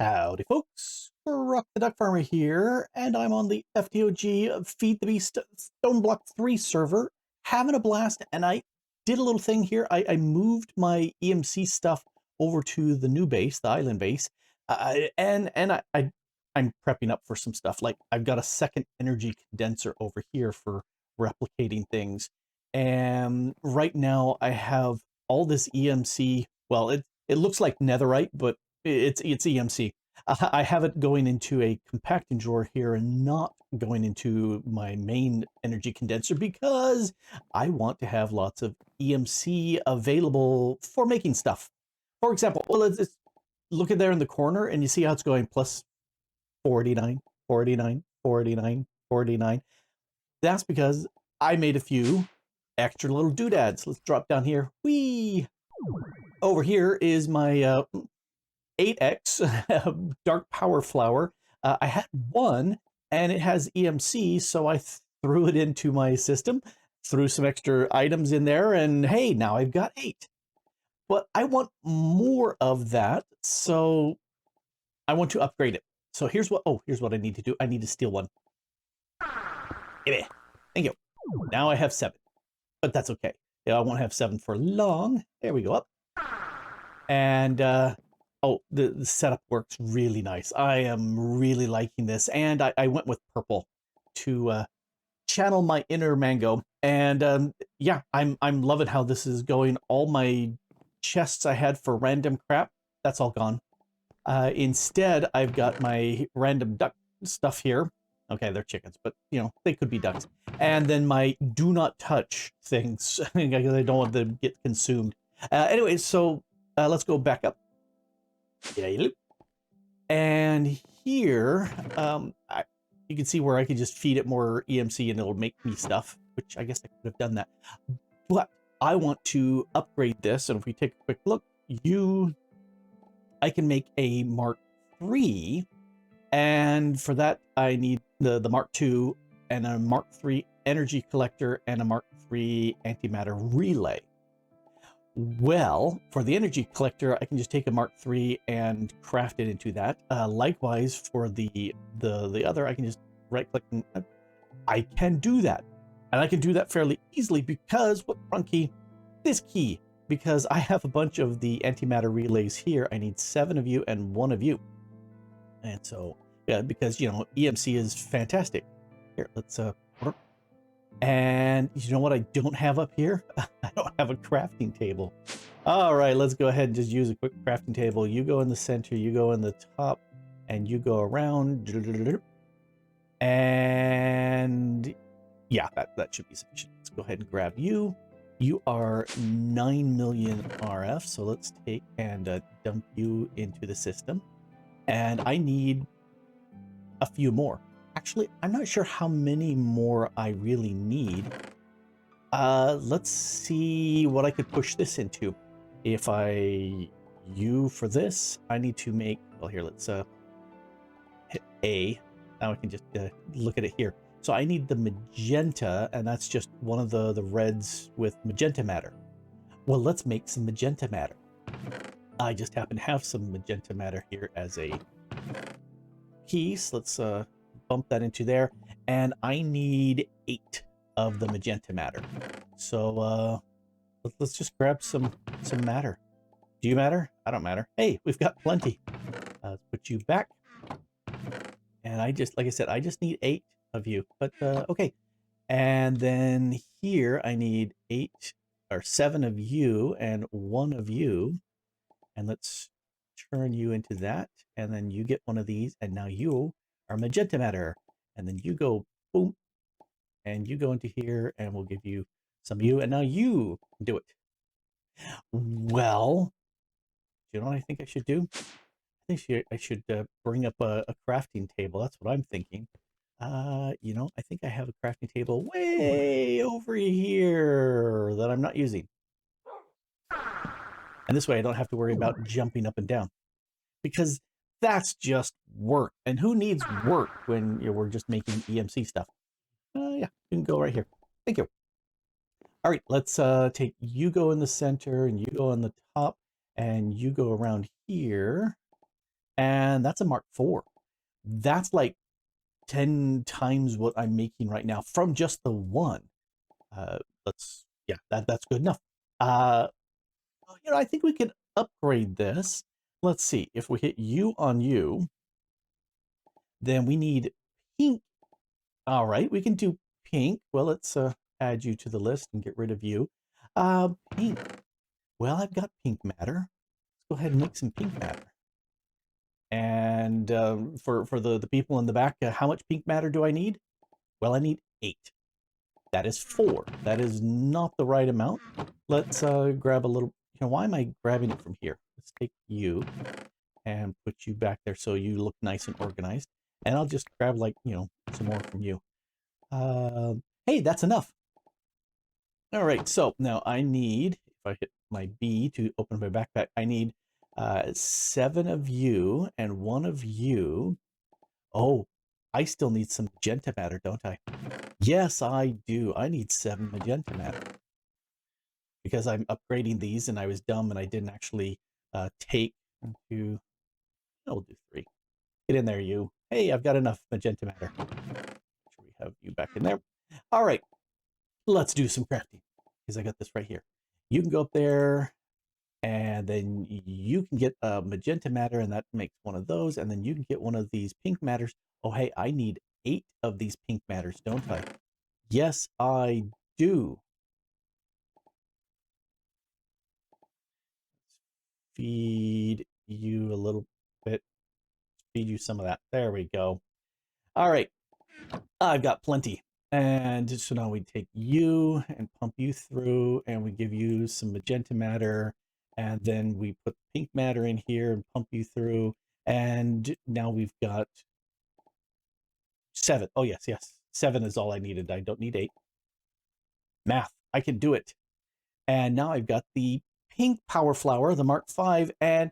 Howdy folks, Grok the DuckFarmer here, and I'm on the FTOG FTB Stoneblock 3 server, having a blast, and I did a little thing here. I moved my EMC stuff over to the new base, the island base, I'm prepping up for some stuff. Like, I've got a second energy condenser over here for replicating things, and right now I have all this EMC, well, it looks like netherite, but it's EMC. I have it going into a compacting drawer here and not going into my main energy condenser because I want to have lots of EMC available for making stuff. For example, well, let's look at there in the corner and you see how it's going plus 49, 49, 49, 49. That's because I made a few extra little doodads. Let's drop down here. Whee! Over here is my 8X dark power flower. I had one and it has EMC, so I threw it into my system, threw some extra items in there, and hey, now I've got 8. But I want more of that, so I want to upgrade it. So here's what I need to do. I need to steal one. Thank you. Now I have 7, but that's okay. Yeah, I won't have 7 for long. There we go up. And oh, the setup works really nice. I am really liking this, and I went with purple to channel my inner mango. And yeah, I'm loving how this is going. All my chests I had for random crap, that's all gone. Instead, I've got my random duck stuff here. Okay, they're chickens, but you know, they could be ducks. And then my do not touch things because I don't want them to get consumed. Anyway, so let's go back up. And here, you can see where I can just feed it more EMC and it'll make me stuff, which I guess I could have done that. But I want to upgrade this, and if we take a quick look, I can make a Mark III, and for that I need the Mark II and a Mark III energy collector and a Mark III antimatter relay. Well, for the energy collector, I can just take a Mark III and craft it into that. Likewise, for the other, I can just right-click and I can do that. And I can do that fairly easily because, what front key? This key. Because I have a bunch of the antimatter relays here. I need 7 of you and 1 of you. And so, yeah, because, you know, EMC is fantastic. Here, let's and you know what I don't have up here? I don't have a crafting table. All right, let's go ahead and just use a quick crafting table. You go in the center, you go in the top, and you go around. And yeah, that should be sufficient. Let's go ahead and grab you. You are 9 million RF, so let's take and dump you into the system. And I need a few more. Actually, I'm not sure how many more I really need. Let's see what I could push this into. If for this, I need to make, well, here, let's hit A. Now I can just look at it here. So I need the magenta, and that's just one of the reds with magenta matter. Well, let's make some magenta matter. I just happen to have some magenta matter here as a piece. Let's bump that into there, and I need 8 of the magenta matter. So let's just grab some matter. Do you matter? I don't matter. Hey, we've got plenty. Let's put you back. And I just, like I said, I just need 8 of you, but okay. And then here I need 8 or 7 of you and 1 of you, and let's turn you into that, and then you get one of these, and now you are magenta matter, and then you go boom, and you go into here, and we'll give you some of you, and now you do it. Well, you know what I think I should do? I think I should bring up a crafting table. That's what I'm thinking. You know, I think I have a crafting table way over here that I'm not using. And this way I don't have to worry about jumping up and down, because that's just work. And who needs work when we're just making EMC stuff? Yeah, you can go right here. Thank you. All right, let's take you go in the center and you go on the top and you go around here. and that's a Mark IV. That's like 10 times what I'm making right now from just the one. Yeah, that's good enough. I think we could upgrade this. Let's see, if we hit you on you, then we need pink. All right, we can do pink. Well, let's add you to the list and get rid of you. Pink. Well, I've got pink matter. Let's go ahead and make some pink matter. And for the people in the back, how much pink matter do I need? Well, I need 8. That is 4. That is not the right amount. Let's grab a little. Why am I grabbing it from here? Let's take you and put you back there so you look nice and organized. And I'll just grab some more from you. Hey, that's enough. All right, so now I need, if I hit my B to open my backpack, I need 7 of you and 1 of you. Oh, I still need some magenta matter, don't I? Yes, I do. I need 7 magenta matter. Because I'm upgrading these and I was dumb and I didn't actually take into... I'll do 3. Get in there, you. Hey, I've got enough magenta matter. Make sure we have you back in there. All right, let's do some crafting. Because I got this right here. You can go up there and then you can get magenta matter, and that makes 1 of those, and then you can get 1 of these pink matters. Oh, hey, I need 8 of these pink matters, don't I? Yes, I do. Feed you a little bit. Feed you some of that. There we go. All right. I've got plenty. And so now we take you and pump you through, and we give you some magenta matter, and then we put pink matter in here and pump you through, and now we've got 7. Oh, yes. 7 is all I needed. I don't need 8. Math. I can do it. And now I've got the pink power flower, the Mark V, and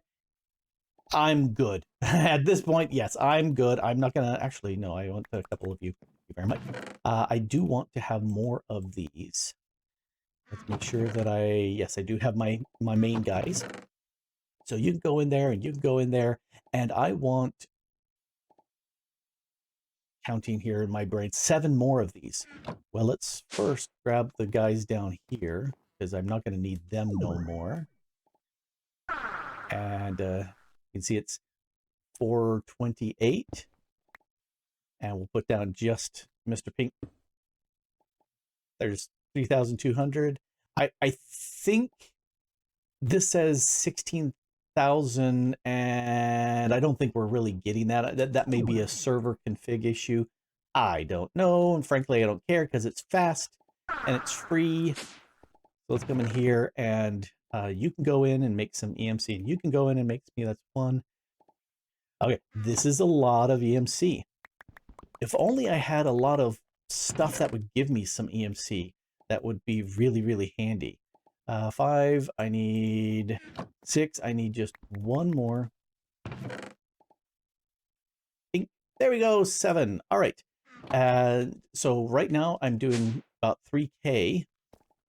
I'm good. At this point, yes, I'm good. I'm not going to... Actually, no, I want a couple of you. Thank you very much. I do want to have more of these. Let's make sure that yes, I do have my main guys. So you can go in there and you can go in there. And I want, counting here in my brain, 7 more of these. Well, let's first grab the guys down here, because I'm not going to need them no more. And you can see it's 428. And we'll put down just Mr. Pink. There's 3,200. I think this says 16,000, and I don't think we're really getting that. That may be a server config issue. I don't know, and frankly, I don't care because it's fast and it's free. So let's come in here, and you can go in and make some EMC, and you can go in and make me. That's 1. Okay, this is a lot of EMC. If only I had a lot of stuff that would give me some EMC, that would be really, really handy. 5, I need 6, I need just 1 more. There we go, 7. All right. So right now I'm doing about 3K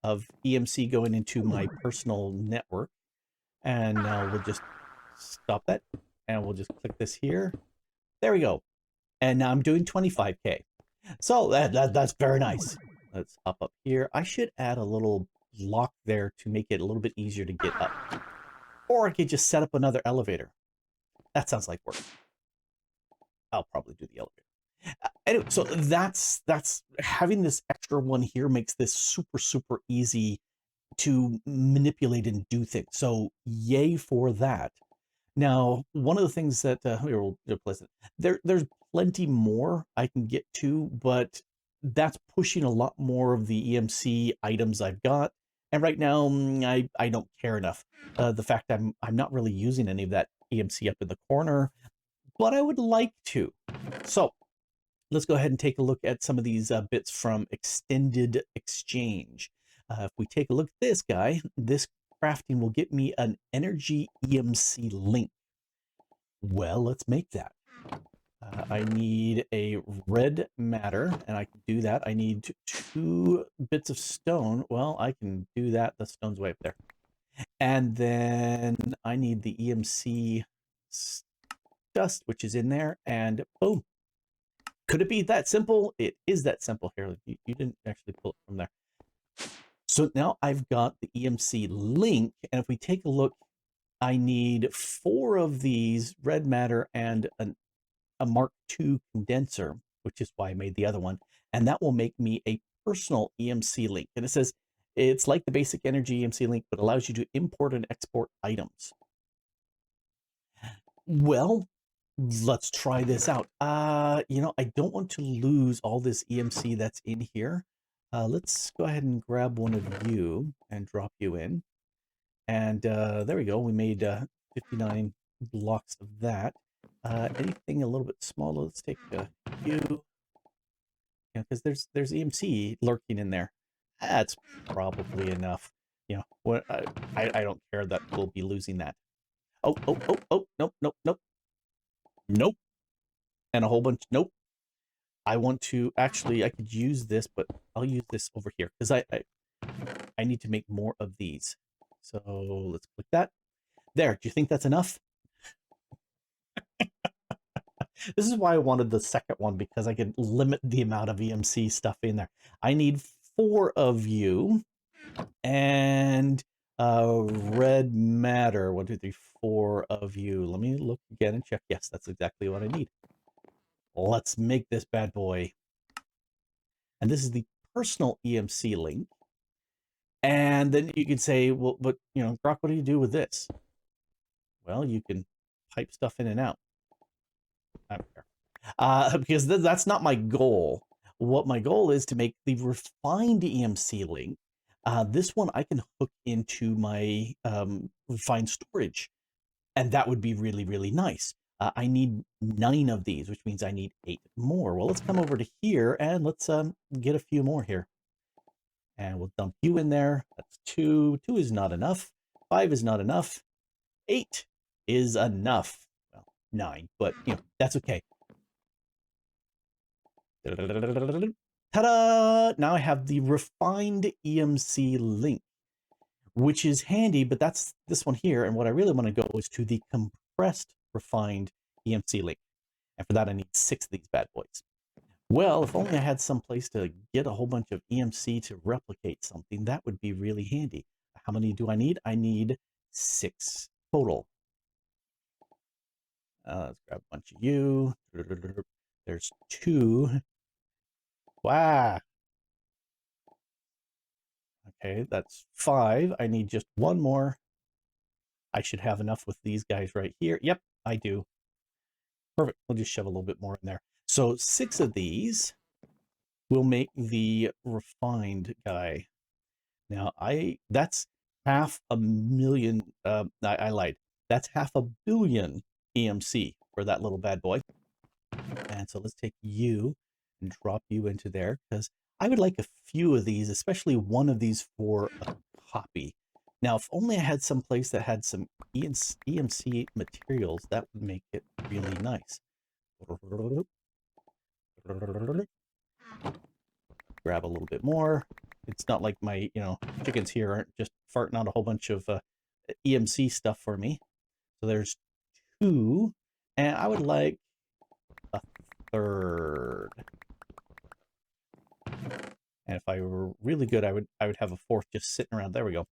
of EMC going into my personal network. And now we'll just stop that. And we'll just click this here. There we go. And now I'm doing 25K. So that's very nice. Let's hop up here. I should add a little lock there to make it a little bit easier to get up. Or I could just set up another elevator. That sounds like work. I'll probably do the elevator. Anyway, so that's having this extra one here makes this super, super easy to manipulate and do things. So yay for that. Now, one of the things that we'll replace it. There's plenty more I can get to, but that's pushing a lot more of the EMC items I've got. And right now, I don't care enough. The fact I'm not really using any of that EMC up in the corner, but I would like to. So let's go ahead and take a look at some of these bits from Extended Exchange. If we take a look at this guy, this crafting will get me an energy EMC link. Well, let's make that. I need a red matter, and I can do that. I need 2 bits of stone. Well, I can do that. The stone's way up there. And then I need the EMC discussed, which is in there, and boom. Could it be that simple? It is that simple. Here, you didn't actually pull it from there. So now I've got the EMC link, and if we take a look, I need 4 of these red matter and a Mark II condenser, which is why I made the other one, and that will make me a personal EMC link. And it says it's like the basic energy EMC link, but allows you to import and export items. Well, let's try this out. You know, I don't want to lose all this EMC that's in here. Let's go ahead and grab one of you and drop you in. And there we go. We made 59 blocks of that. Anything a little bit smaller, let's take you. Yeah, because there's EMC lurking in there. That's probably enough. You know, what I don't care that we'll be losing that. Oh, nope, nope, nope. Nope. And a whole bunch. Nope. I want to actually, I could use this, but I'll use this over here because I need to make more of these. So let's click that. There. Do you think that's enough? This is why I wanted the second one, because I could limit the amount of EMC stuff in there. I need 4 of you and red matter. 1, 2, 3, 4 of you. Let me look again and check. Yes, that's exactly what I need. Let's make this bad boy. And this is the personal EMC link. And then you can say, well, but, you know, Grok, what do you do with this? Well, you can pipe stuff in and out. I don't care. Because that's not my goal. What my goal is to make the refined EMC link. This one I can hook into my refined storage. And that would be really, really nice. I need 9 of these, which means I need 8 more. Well, let's come over to here and let's get a few more here. And we'll dump you in there. That's 2. 2 is not enough. 5 is not enough. 8 is enough. Well, 9, but you know, that's okay. Ta-da! Now I have the refined EMC link, which is handy, but that's this one here. And what I really want to go is to the compressed refined EMC link. And for that, I need 6 of these bad boys. Well, if only I had some place to get a whole bunch of EMC to replicate something, that would be really handy. How many do I need? I need 6 total. Let's grab a bunch of you. There's 2. Wow. Okay, that's 5. I need just 1 more. I should have enough with these guys right here. Yep, I do. Perfect. We'll just shove a little bit more in there. So 6 of these will make the refined guy. Now that's 500,000. I lied. That's 500 million EMC for that little bad boy. And so let's take you and drop you into there, because I would like a few of these, especially one of these for a copy. Now, if only I had some place that had some EMC materials, that would make it really nice. Grab a little bit more. It's not like my, you know, chickens here aren't just farting out a whole bunch of EMC stuff for me. So there's 2, and I would like a 3rd. And if I were really good, I would have a 4th just sitting around. There we go.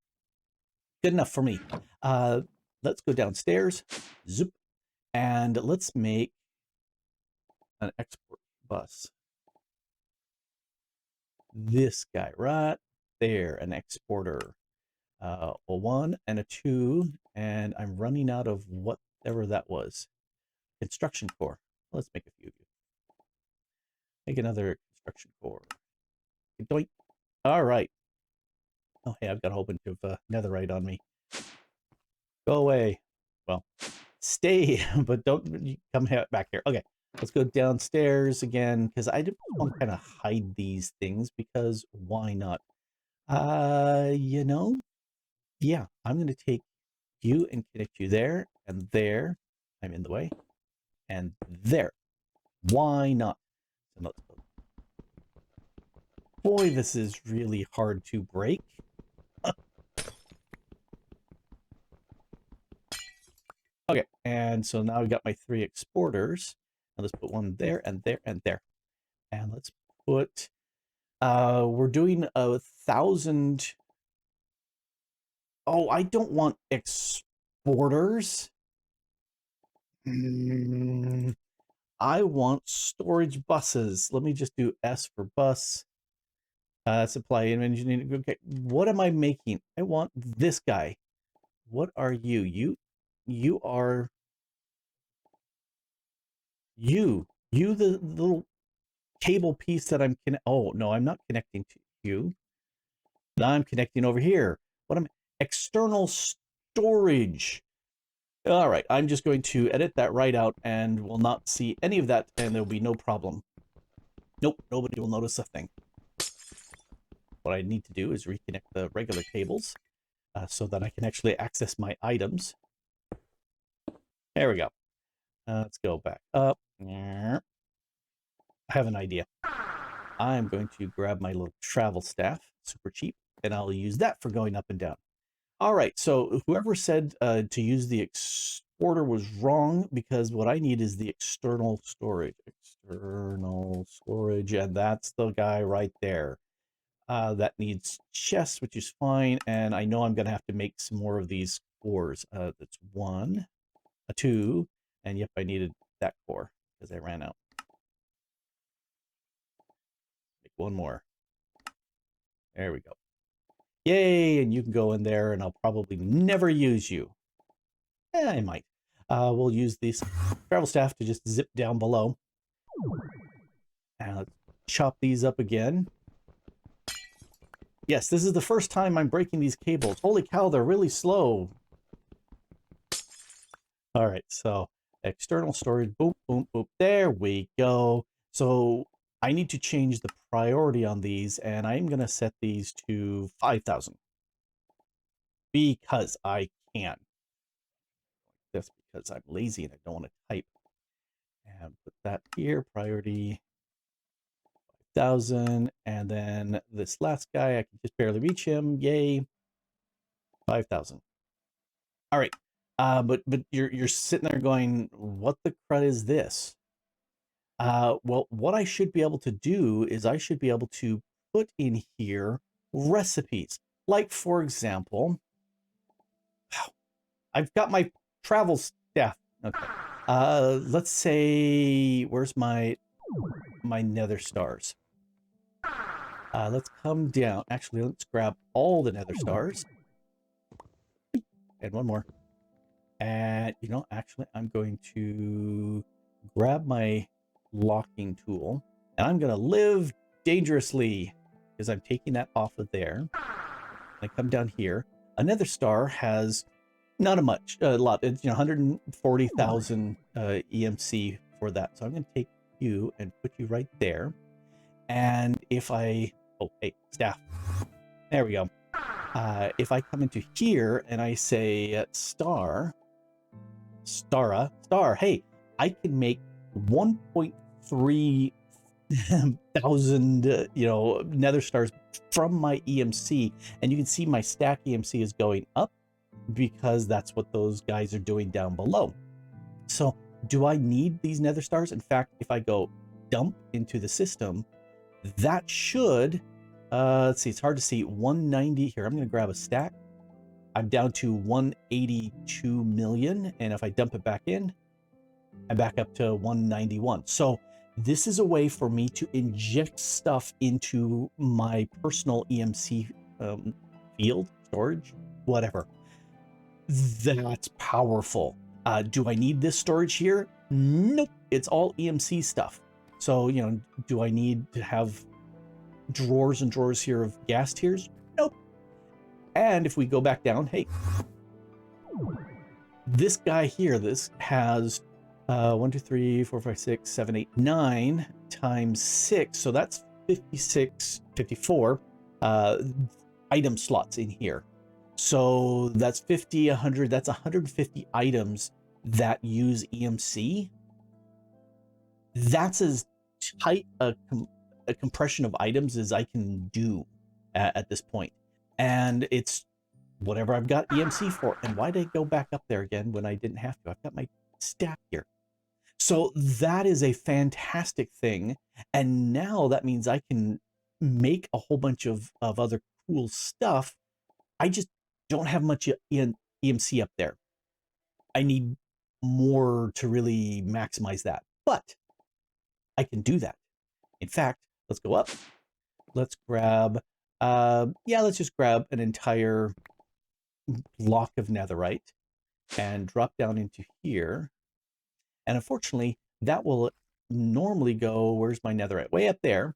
Good enough for me. Let's go downstairs. Zoop. And let's make an export bus. This guy right there, an exporter. A 1 and a 2, and I'm running out of whatever that was. Construction core. Let's make a few of you. Make another construction core. Doink. All right. Oh, hey, I've got a whole bunch of netherite on me. Go away. Well, stay, but don't come back here. Okay, let's go downstairs again, because I didn't want to kind of hide these things, because why not? You know, yeah, I'm going to take you and connect you there and there. I'm in the way. And there. Why not? So let's go. Boy, this is really hard to break. Okay, and so now we got my 3 exporters. Now let's put one there and there and there. And let's put, we're doing 1,000. Oh, I don't want exporters. I want storage buses. Let me just do S for bus. Supply and engineering. Okay, what am I making? I want this guy. What are you? You are you the little cable piece that I'm oh no, I'm not connecting to you. Now I'm connecting over here. What am external storage? All right, I'm just going to edit that right out and will not see any of that, and there'll be no problem. Nope, nobody will notice a thing. What I need to do is reconnect the regular cables so that I can actually access my items. There we go. Let's go back up. I have an idea. I'm going to grab my little travel staff, super cheap, and I'll use that for going up and down. All right, so whoever said to use the exporter was wrong, because what I need is the external storage. External storage, and that's the guy right there. That needs chests, which is fine, and I know I'm going to have to make some more of these cores. That's 1, 2, and yep, I needed that core because I ran out. Make 1 more. There we go. Yay, and you can go in there, and I'll probably never use you. I might. We'll use this travel staff to just zip down below. And let's chop these up again. Yes, this is the first time I'm breaking these cables. Holy cow, they're really slow. All right, so external storage, boom, boom, boom. There we go. So I need to change the priority on these, and I'm going to set these to 5,000 because I can. That's because I'm lazy and I don't want to type. And put that here, priority 5,000, and then this last guy, I can just barely reach him. Yay, 5,000. All right, but you're sitting there going, what the crud is this? Well, what I should be able to do is I should be able to put in here recipes. Like, for example, I've got my travel staff. Okay. Let's say, where's my nether stars? Let's come down. Actually, let's grab all the nether stars. And 1 more. And, you know, actually, I'm going to grab my locking tool. And I'm going to live dangerously because I'm taking that off of there. I come down here. A nether star has not a lot. It's, you know, 140,000 EMC for that. So I'm going to take you and put you right there. And if I, oh, hey, staff. There we go. If I come into here and I say star, hey, I can make 1.3 thousand, you know, nether stars from my EMC, and you can see my stack EMC is going up because that's what those guys are doing down below. So do I need these nether stars? In fact, if I go dump into the system, that should, let's see, it's hard to see, 190 here. I'm going to grab a stack. I'm down to 182 million. And if I dump it back in, I'm back up to 191. So this is a way for me to inject stuff into my personal EMC field, storage, whatever. That's powerful. Do I need this storage here? Nope. It's all EMC stuff. So, you know, do I need to have drawers and drawers here of gas tiers? Nope. And if we go back down, hey, this guy here, this has 1, 2, 3, 4, 5, 6, 7, 8, 9 times 6. So that's 56, 54 item slots in here. So that's 50, 100, that's 150 items that use EMC. That's as tight a compression of items as I can do at this point. And it's whatever I've got EMC for. And why did I go back up there again when I didn't have to? I've got my stack here. So that is a fantastic thing. And now that means I can make a whole bunch of other cool stuff. I just don't have much EMC up there. I need more to really maximize that. But I can do that. In fact, let's go up. Let's grab, let's just grab an entire block of netherite and drop down into here. And unfortunately, that will normally go, where's my netherite? Way up there,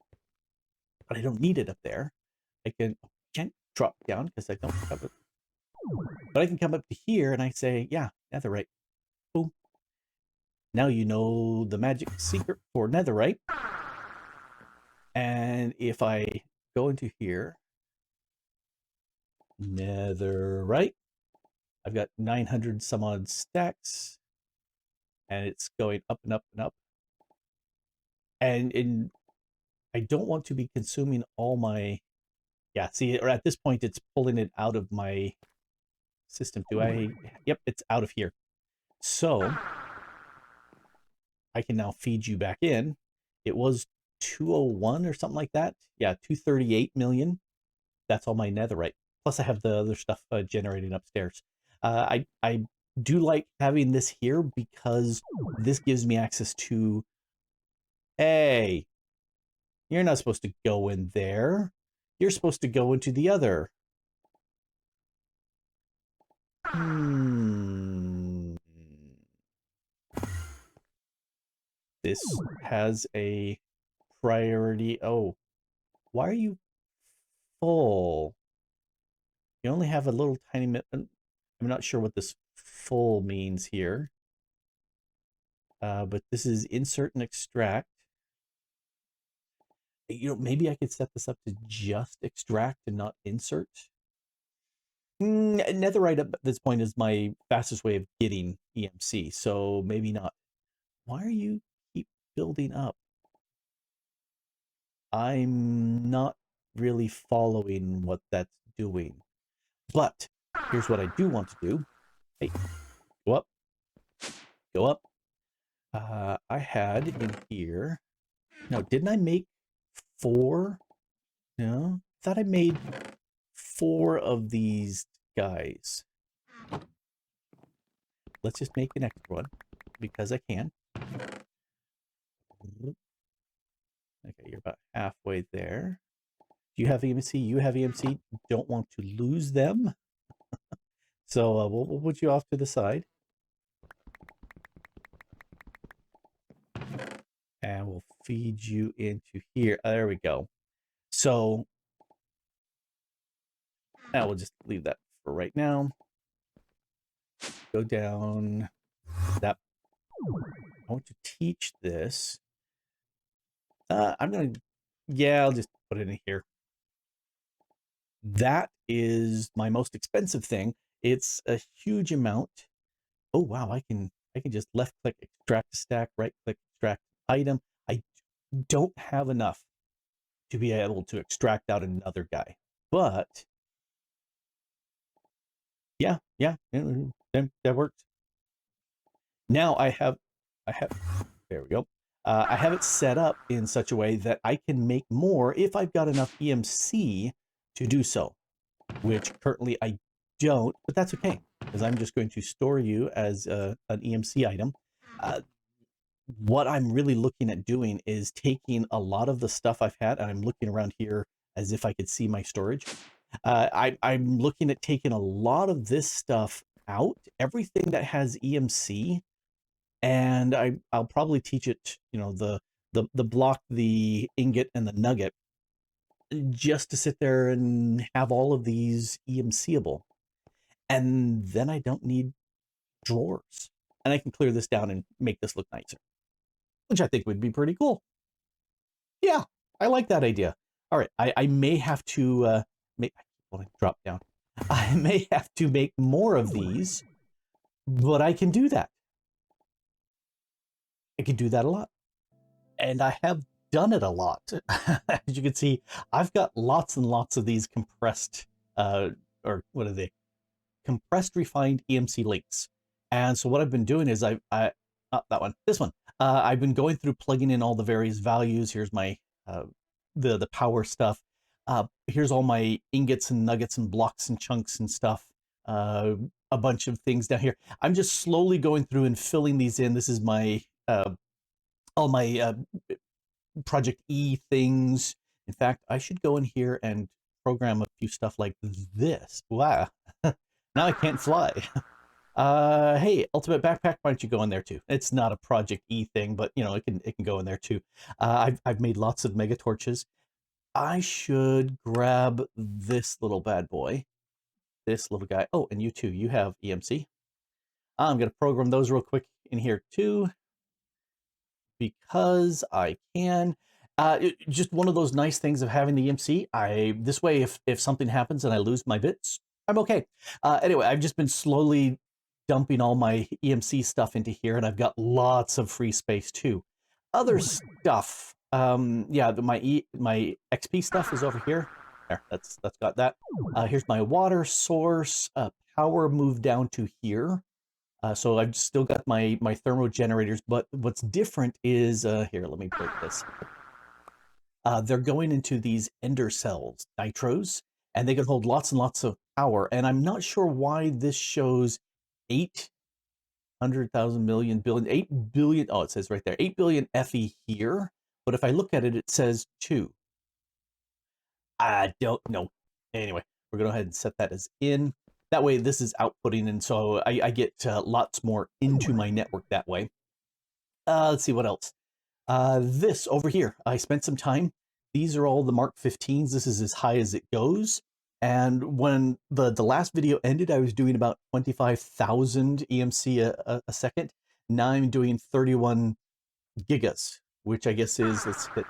but I don't need it up there. I can't drop down because I don't have it. But I can come up to here and I say, yeah, netherite. Boom. Now you know the magic secret for netherite. And if I go into here, netherite, I've got 900 some odd stacks, and it's going up and up and up. And I don't want to be consuming all my, yeah, see, or at this point, it's pulling it out of my system. Yep, it's out of here. So I can now feed you back in. It was 201 or something like that. Yeah, 238 million. That's all my netherite. Plus I have the other stuff generating upstairs. I do like having this here because this gives me access to, hey, you're not supposed to go in there. You're supposed to go into the other. This has a priority. Oh, why are you full? You only have a little tiny bit. I'm not sure what this full means here. But this is insert and extract. You know, maybe I could set this up to just extract and not insert. Netherite at this point is my fastest way of getting EMC, so maybe not. Why are you keep building up? I'm not really following what that's doing. But here's what I do want to do. Hey, go up. Go up. I had in here. No, didn't I make 4? No, I thought I made 4 of these guys. Let's just make an extra one because I can. Okay, you're about halfway there. Do you have EMC? You have EMC. Don't want to lose them. So we'll put you off to the side. And we'll feed you into here. There we go. So now we'll just leave that for right now. Go down. That. I want to teach this. I'm going to, yeah, I'll just put it in here. That is my most expensive thing. It's a huge amount. Oh, wow. I can just left click, extract stack, right click, extract item. I don't have enough to be able to extract out another guy, but yeah, that works. Now I have, there we go. I have it set up in such a way that I can make more if I've got enough EMC to do so, which currently I don't, but that's okay, because I'm just going to store you as an EMC item. What I'm really looking at doing is taking a lot of the stuff I've had, and I'm looking around here as if I could see my storage. I'm looking at taking a lot of this stuff out, everything that has EMC, and I'll probably teach it, you know, the block, the ingot, and the nugget, just to sit there and have all of these EMCable. And then I don't need drawers. And I can clear this down and make this look nicer, which I think would be pretty cool. Yeah, I like that idea. All right, I may have to drop down. I may have to make more of these, but I can do that. I can do that a lot. And I have done it a lot. As you can see, I've got lots and lots of these compressed, or what are they? compressed refined EMC links. And so what I've been doing is not that one, this one. I've been going through plugging in all the various values. Here's my the power stuff. Here's all my ingots and nuggets and blocks and chunks and stuff. A bunch of things down here. I'm just slowly going through and filling these in. This is my all my Project E things. In fact, I should go in here and program a few stuff like this. Wow. Now I can't fly. Hey, Ultimate Backpack, why don't you go in there too? It's not a Project E thing, but you know, it can go in there too. I've made lots of mega torches. I should grab this little bad boy. This little guy. Oh, and you too. You have EMC. I'm going to program those real quick in here too, because I can. Just one of those nice things of having the EMC. This way, if something happens and I lose my bits, I'm okay. Anyway, I've just been slowly dumping all my EMC stuff into here, and I've got lots of free space too. Other stuff, yeah, my XP stuff is over here. There, that's got that. Here's my water source. Power moved down to here. So I've still got my thermo generators, but what's different is here. Let me break this. They're going into these ender cells, nitros, and they can hold lots and lots of power. And I'm not sure why this shows 800,000 million billion, 8 billion. Oh, it says right there, 8 billion FE here. But if I look at it, it says 2. I don't know. Anyway, we're going to go ahead and set that as in. That way, this is outputting, and so I get lots more into my network that way. Let's see what else. This over here, I spent some time. These are all the Mark 15s. This is as high as it goes. And when the last video ended, I was doing about 25,000 EMC a second. Now I'm doing 31 gigas, which I guess is, let's hit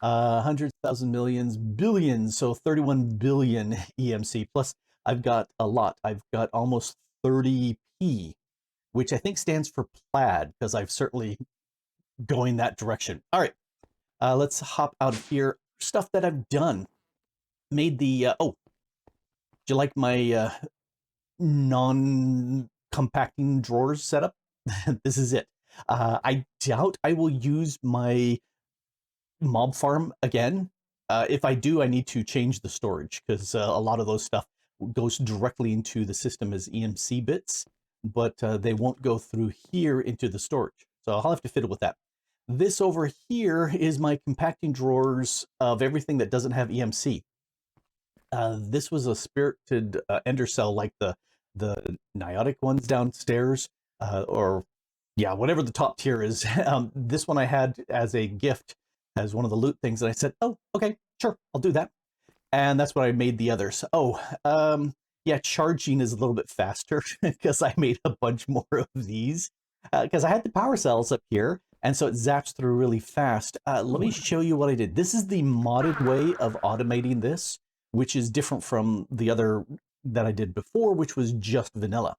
100,000 millions, billions, so 31 billion EMC. Plus, I've got a lot. I've got almost 30p, which I think stands for plaid, because I've certainly going that direction. All right, let's hop out of here. Stuff that I've done. Made the, oh, do you like my non-compacting drawers setup? This is it. I doubt I will use my mob farm again. If I do, I need to change the storage, because a lot of those stuff goes directly into the system as EMC bits, but they won't go through here into the storage. So I'll have to fiddle with that. This over here is my compacting drawers of everything that doesn't have EMC. This was a spirited ender cell, like the niotic ones downstairs, or yeah, whatever the top tier is. This one I had as a gift, as one of the loot things, and I said, oh, okay, sure, I'll do that. And that's what I made the others. Oh, yeah, charging is a little bit faster because I made a bunch more of these, because I had the power cells up here, and so it zaps through really fast. Let me show you what I did. This is the modded way of automating this, which is different from the other that I did before, which was just vanilla.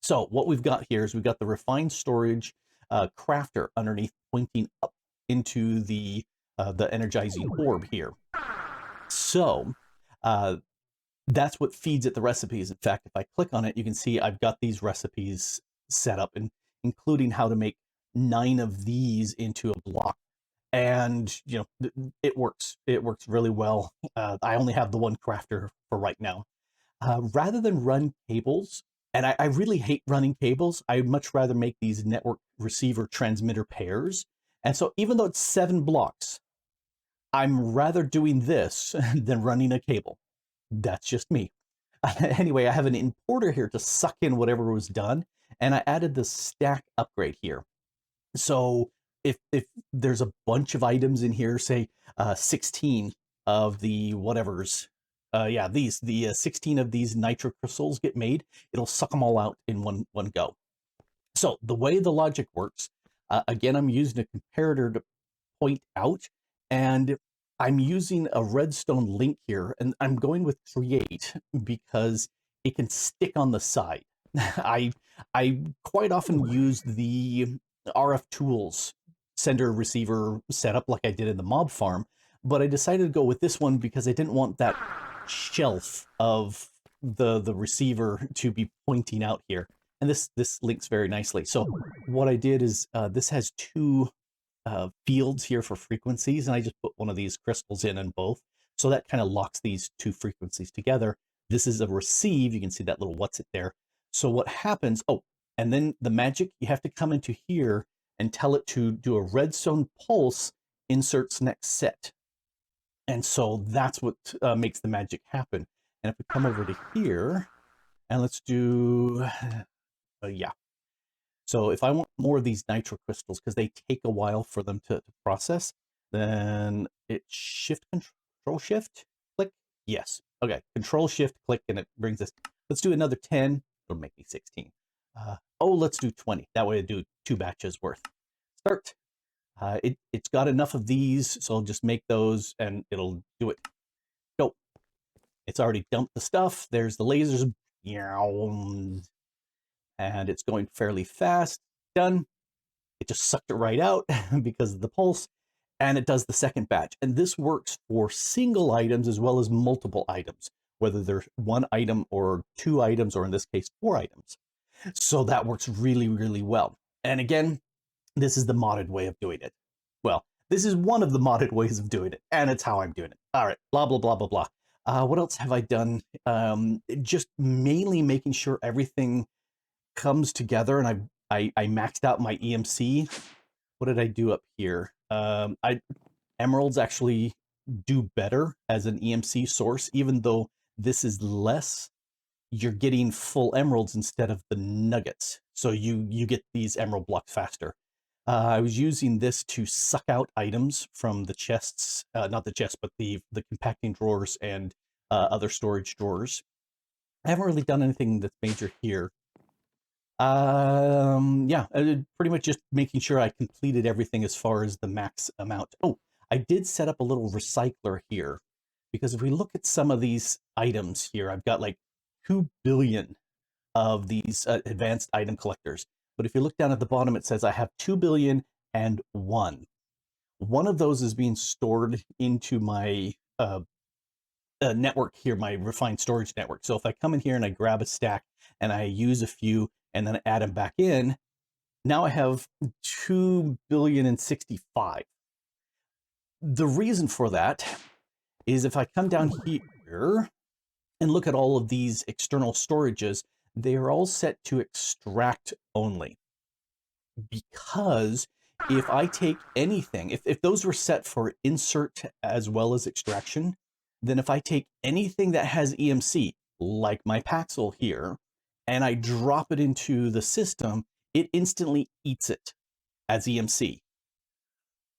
So what we've got here is we've got the refined storage crafter underneath, pointing up into the energizing orb here. So that's what feeds it the recipes. In fact, if I click on it, you can see I've got these recipes set up, and including how to make 9 of these into a block. And you know, it works. It works really well. I only have the one crafter for right now. Rather than run cables, and I really hate running cables, I'd much rather make these network receiver transmitter pairs. And so even though it's 7 blocks, I'm rather doing this than running a cable. That's just me. Anyway, I have an importer here to suck in whatever was done, and I added the stack upgrade here. So if there's a bunch of items in here, say 16 of the whatevers, yeah, the 16 of these nitro crystals get made, it'll suck them all out in one go. So the way the logic works, again, I'm using a comparator to point out, and I'm using a redstone link here, and I'm going with create because it can stick on the side. I quite often use the RF tools sender receiver setup like I did in the mob farm, but I decided to go with this one because I didn't want that shelf of the receiver to be pointing out here. And this links very nicely. So what I did is this has two fields here for frequencies, and I just put one of these crystals in both. So that kind of locks these two frequencies together. This is a receive. You can see that little what's it there. So what happens, oh, and then the magic, you have to come into here and tell it to do a redstone pulse, inserts next set. And so that's what makes the magic happen. And if we come over to here, and let's do, yeah. So if I want more of these nitro crystals, because they take a while for them to process, then it's shift, control shift, click, yes. Okay, control shift, click, and it brings us, let's do another 10, it'll make me 16. Oh, let's do 20, that way I do 2 batches worth. Start. It's got enough of these, so I'll just make those and it'll do it. Go. It's already dumped the stuff. There's the lasers. And it's going fairly fast. Done. It just sucked it right out because of the pulse. And it does the second batch. And this works for single items as well as multiple items, whether they're 1 item or 2 items, or in this case, 4 items. So that works really, really well. And again, this is the modded way of doing it. Well, this is one of the modded ways of doing it, and it's how I'm doing it. All right, blah, blah, blah, blah, blah. What else have I done? Just mainly making sure everything comes together, and I maxed out my EMC. What did I do up here? Emeralds actually do better as an EMC source, even though this is less. You're getting full emeralds instead of the nuggets. So you get these emerald blocks faster. I was using this to suck out items from the chests, not the chests, but the compacting drawers and other storage drawers. I haven't really done anything that's major here. Yeah, pretty much just making sure I completed everything as far as the max amount. Oh, I did set up a little recycler here, because if we look at some of these items here, I've got like 2 billion of these advanced item collectors. But if you look down at the bottom, it says I have 2 billion and 1. One of those is being stored into my network here, my refined storage network. So if I come in here and I grab a stack and I use a few and then add them back in, now I have 2 billion and 65. The reason for that is if I come down here and look at all of these external storages, they are all set to extract only. Because if I take anything, if those were set for insert as well as extraction, then if I take anything that has EMC, like my Paxel here, and I drop it into the system, it instantly eats it as EMC.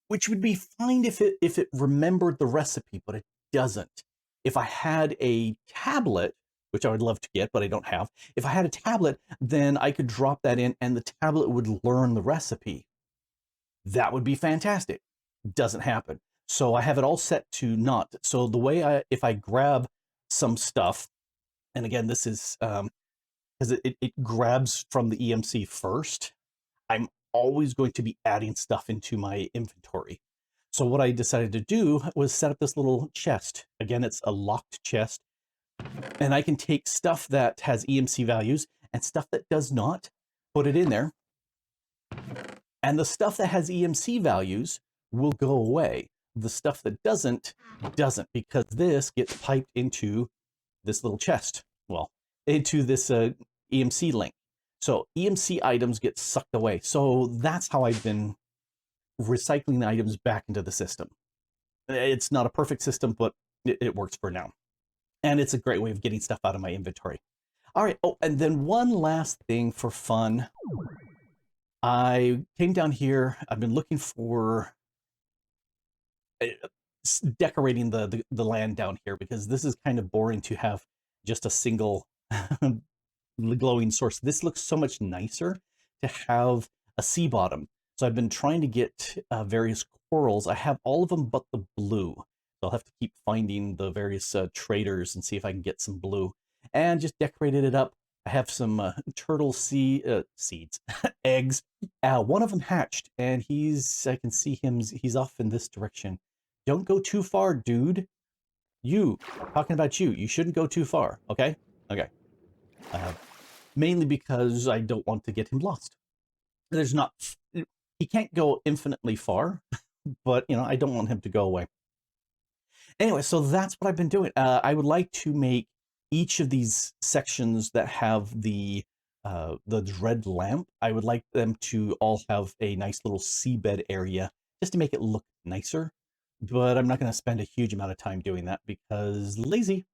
Which would be fine if it remembered the recipe, but it doesn't. If I had a tablet, which I would love to get, but I don't have. If I had a tablet, then I could drop that in and the tablet would learn the recipe. That would be fantastic. Doesn't happen. So I have it all set to not. So the way if I grab some stuff, and again, this is, because it grabs from the EMC first, I'm always going to be adding stuff into my inventory. So what I decided to do was set up this little chest. Again, it's a locked chest. And I can take stuff that has EMC values and stuff that does not, put it in there. And the stuff that has EMC values will go away. The stuff that doesn't, because this gets piped into this little chest. Well, into this EMC link. So EMC items get sucked away. So that's how I've been recycling the items back into the system. It's not a perfect system, but it works for now. And it's a great way of getting stuff out of my inventory. All right. Oh, and then one last thing for fun. I came down here. I've been looking for decorating the land down here, because this is kind of boring to have just a single glowing source. This looks so much nicer to have a sea bottom. So I've been trying to get various corals. I have all of them but the blue. I'll have to keep finding the various traders and see if I can get some blue. And just decorated it up. I have some turtle seeds, eggs. One of them hatched, and I can see him, he's off in this direction. Don't go too far, dude. Talking about you. You shouldn't go too far, okay? Okay. Mainly because I don't want to get him lost. There's not, he can't go infinitely far, but you know, I don't want him to go away. Anyway, so that's what I've been doing. I would like to make each of these sections that have the dread lamp, I would like them to all have a nice little seabed area just to make it look nicer. But I'm not going to spend a huge amount of time doing that because lazy.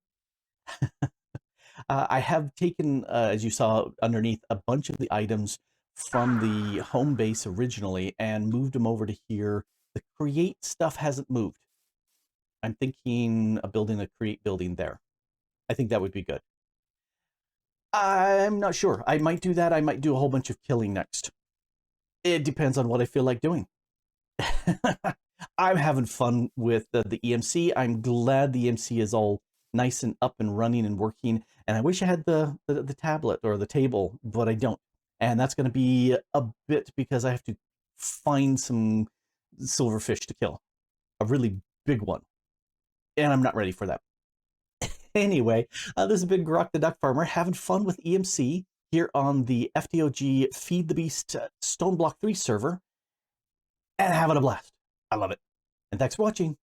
I have taken, as you saw underneath, a bunch of the items from the home base originally and moved them over to here. The create stuff hasn't moved. I'm thinking of building a create building there. I think that would be good. I'm not sure. I might do that. I might do a whole bunch of killing next. It depends on what I feel like doing. I'm having fun with the EMC. I'm glad the EMC is all nice and up and running and working. And I wish I had the tablet or the table, but I don't. And that's going to be a bit because I have to find some silverfish to kill, a really big one. And I'm not ready for that. Anyway, this has been Grok the Duck Farmer having fun with EMC here on the FTOG Feed the Beast Stoneblock 3 server and having a blast. I love it. And thanks for watching.